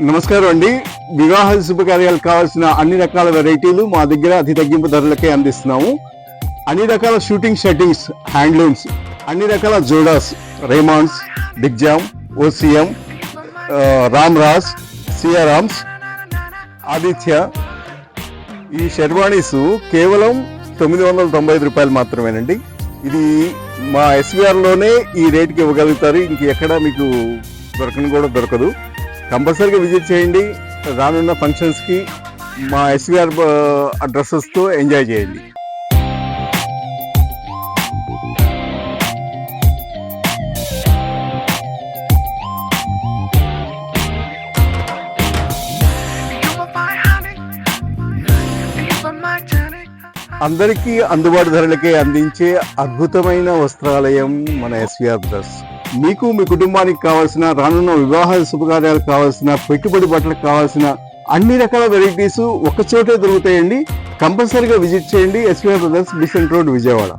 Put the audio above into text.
నమస్కారం అండి. వివాహ శుభకార్యాలకు కావాల్సిన అన్ని రకాల వెరైటీలు మా దగ్గర అతి తగ్గింపు ధరలకే అందిస్తున్నాము. అన్ని రకాల షూటింగ్ షర్టింగ్స్, హ్యాండ్లూమ్స్, అన్ని రకాల జోడాస్, రేమాండ్స్, దిగ్జామ్, ఓసిఎం, రామ్రాజ్, సియారామ్స్, ఆదిత్య. ఈ షెర్వాణీస్ కేవలం 995 రూపాయలు మాత్రమేనండి. ఇది మా ఎస్వీఆర్లోనే ఈ రేటుకి ఇవ్వగలుగుతారు. ఇంకెక్కడ మీకు దొరకదు. కంపల్సరీగా విజిట్ చేయండి. రానున్న ఫంక్షన్స్కి మా ఎస్వీఆర్ డ్రెస్సెస్తో ఎంజాయ్ చేయండి. అందరికీ అందుబాటు ధరలకే అందించే అద్భుతమైన వస్త్రాలయం మన ఎస్వీఆర్ డ్రెస్. మీకు మీ కుటుంబానికి కావాల్సిన, రానున్న వివాహ శుభకార్యాలకు కావాల్సిన, పెట్టుబడి బట్టలకు కావాల్సిన అన్ని రకాల వెరైటీస్ ఒక చోటే దొరుకుతాయండి. కంపల్సరీగా విజిట్ చేయండి. SVR brothers, Besant road, Vijayawada.